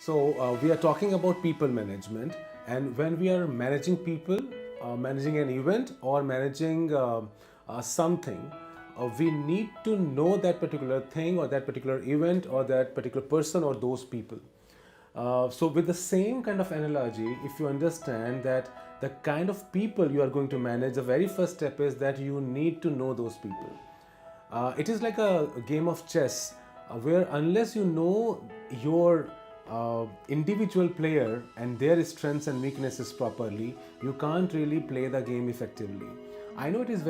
We are talking about people management, and when we are managing people, managing an event, or managing something, we need to know that particular thing, or that particular event, or that particular person, or those people. With the same kind of analogy, if you understand that the kind of people you are going to manage, the very first step is that you need to know those people. It is like a game of chess where, unless you know your individual player and their strengths and weaknesses properly, you can't really play the game effectively. I know it is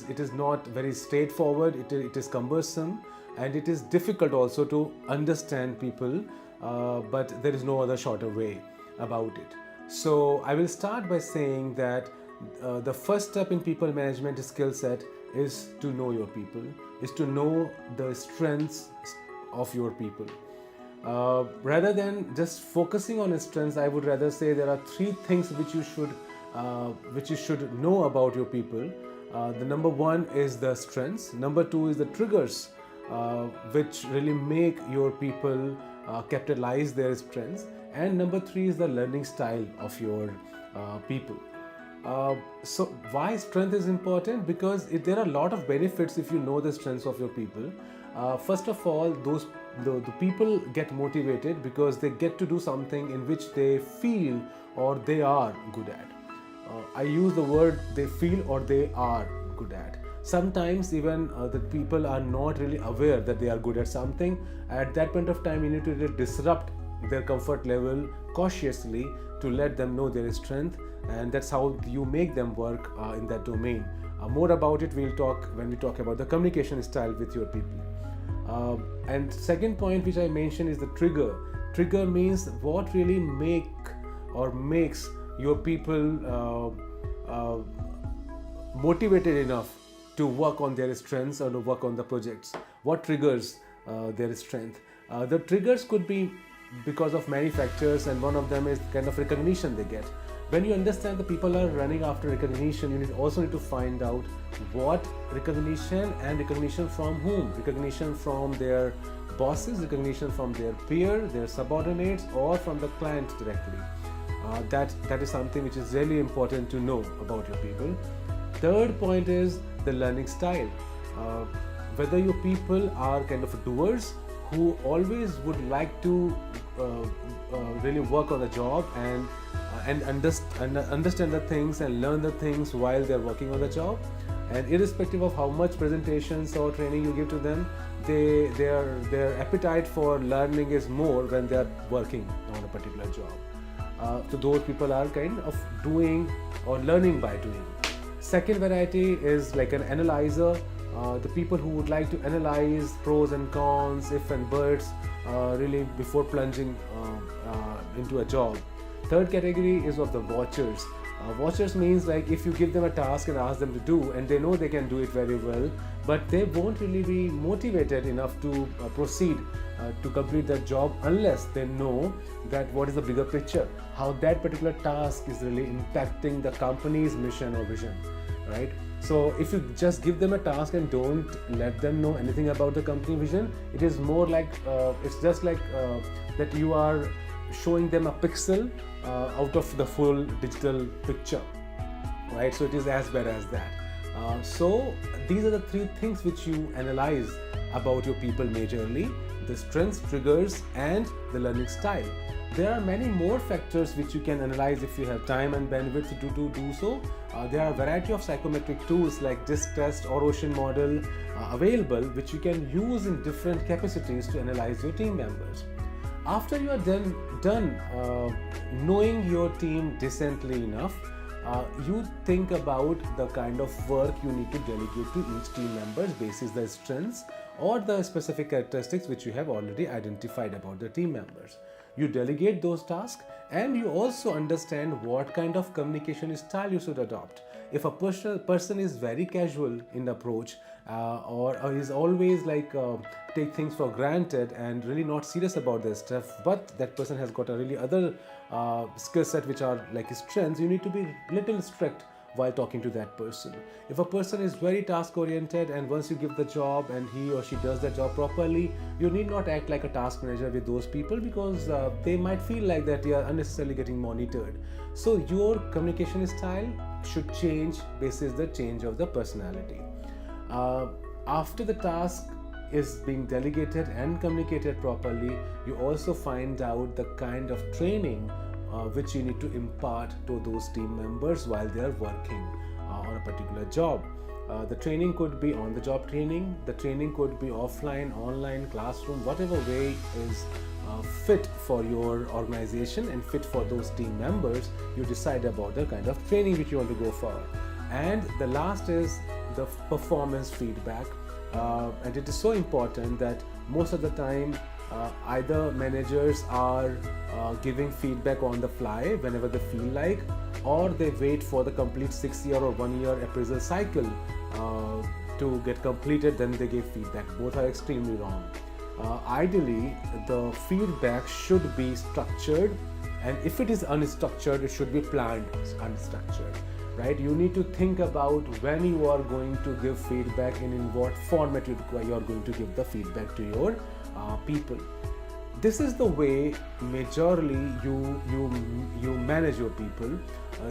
it is not very straightforward. It is cumbersome, and it is difficult also to understand people. But there is no other shorter way about it. So I will start by saying that the first step in people management skill set is to know your people, is to know the strengths of your people. Rather than just focusing on strengths, I would rather say there are three things which you should know about your people. The number one is the strengths. Number two is the triggers, which really make your people capitalize their strengths. And number three is the learning style of your people. So why strength is important? Because there are a lot of benefits if you know the strengths of your people. First of all, the people get motivated because they get to do something in which they feel or they are good at. I use the word they feel or they are good at. Sometimes even the people are not really aware that they are good at something. At that point of time, you need to really disrupt their comfort level cautiously to let them know their strength, and that's how you make them work in that domain. More about it we'll talk when we talk about the communication style with your people. And second point which I mentioned is the trigger. Trigger means what really makes your people motivated enough to work on their strengths or to work on the projects. What triggers their strength? The triggers could be because of many factors, and one of them is kind of recognition they get. When you understand the people are running after recognition, you also need to find out what recognition, and recognition from whom. Recognition from their bosses, recognition from their peer, their subordinates, or from the client directly. That is something which is really important to know about your people. Third point is the learning style. Whether your people are kind of doers who always would like to really work on the job and understand the things and learn the things while they're working on the job, and irrespective of how much presentations or training you give to them, their appetite for learning is more when they are working on a particular job. So those people are kind of doing or learning by doing. Second variety is like an analyzer. The people who would like to analyze pros and cons, if and buts, really before plunging into a job. Third category is of the watchers. Watchers means like if you give them a task and ask them to do, and they know they can do it very well, but they won't really be motivated enough to proceed to complete that job unless they know that what is the bigger picture, how that particular task is really impacting the company's mission or vision, right? So if you just give them a task and don't let them know anything about the company vision, it is more like it's just like that you are showing them a pixel out of the full digital picture, right? So it is as bad as that. So these are the three things which you analyze about your people majorly: the strengths, triggers, and the learning style. There are many more factors which you can analyze if you have time and bandwidth to do so. There are a variety of psychometric tools like DISC test or Ocean model available, which you can use in different capacities to analyze your team members. After you are done knowing your team decently enough, you think about the kind of work you need to delegate to each team member basis the strengths or the specific characteristics which you have already identified about the team members. You delegate those tasks, and you also understand what kind of communication style you should adopt. If a person is very casual in approach, or is always like take things for granted and really not serious about their stuff, but that person has got a really other skill set which are like strengths, you need to be little strict while talking to that person. If a person is very task oriented and once you give the job and he or she does the job properly, you need not act like a task manager with those people, because they might feel like that they are unnecessarily getting monitored. So your communication style should change basis the change of the personality. After the task is being delegated and communicated properly, you also find out the kind of training which you need to impart to those team members while they are working on a particular job. The training could be on the job training, the training could be offline, online, classroom, whatever way is fit for your organization and fit for those team members. You decide about the kind of training which you want to go for. And the last is the performance feedback. And it is so important that most of the time either managers are giving feedback on the fly whenever they feel like, or they wait for the complete 6-year or 1-year appraisal cycle to get completed, then they give feedback. Both are extremely wrong. Ideally, the feedback should be structured, and if it is unstructured, it should be planned unstructured. Right? You need to think about when you are going to give feedback and in what format you are going to give the feedback to your people. This is the way majorly you manage your people,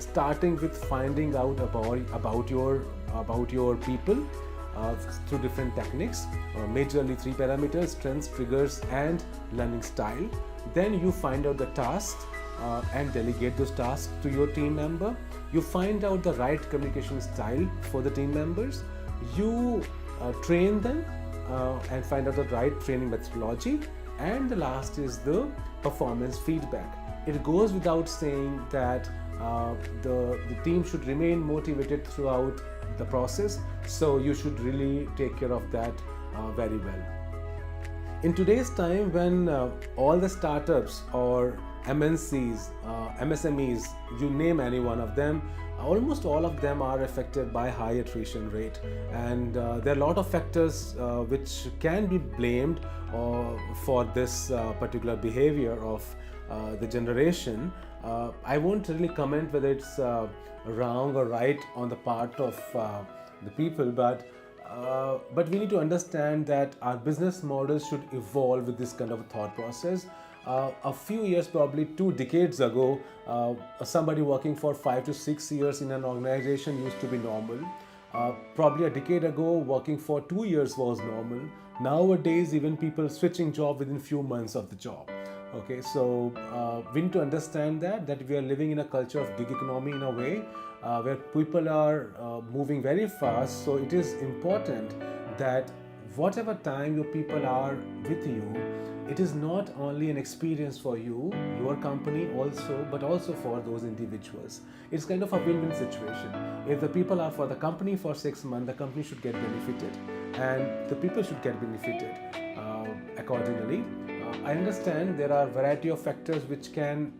starting with finding out about your people through different techniques, majorly 3 parameters: strengths, triggers, and learning style. Then you find out the tasks and delegate those tasks to your team member. You find out the right communication style for the team members. You train them and find out the right training methodology. And the last is the performance feedback. It goes without saying that the team should remain motivated throughout the process, so you should really take care of that very well. In today's time, when all the startups or MNCs, MSMEs, you name any one of them, almost all of them are affected by high attrition rate, and there are a lot of factors which can be blamed for this particular behavior of the generation. I won't really comment whether it's wrong or right on the part of the people, but we need to understand that our business models should evolve with this kind of thought process. A few years, probably 2 decades ago, somebody working for 5 to 6 years in an organization used to be normal. Probably a decade ago, working for 2 years was normal. Nowadays, even people switching job within few months of the job. Okay, so we need to understand that we are living in a culture of gig economy in a way where people are moving very fast. So it is important that whatever time your people are with you, it is not only an experience for you, your company also, but also for those individuals. It's kind of a win-win situation. If the people are for the company for 6 months, the company should get benefited and the people should get benefited accordingly. I understand there are a variety of factors which can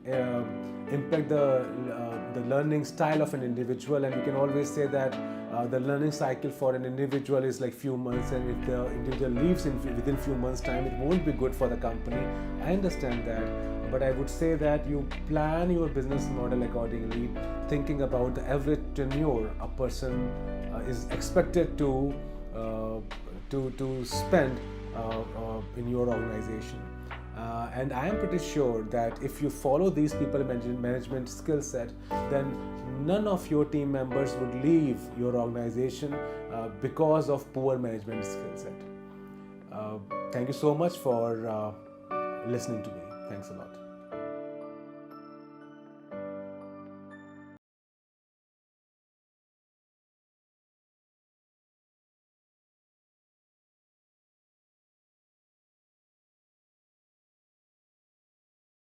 impact the learning style of an individual, and you can always say that the learning cycle for an individual is like few months, and if the individual leaves within few months time, it won't be good for the company. I understand that, but I would say that you plan your business model accordingly, thinking about the average tenure a person is expected to spend in your organization. And I am pretty sure that if you follow these people management skill set, then none of your team members would leave your organization because of poor management skill set. Thank you so much for listening to me. Thanks a lot.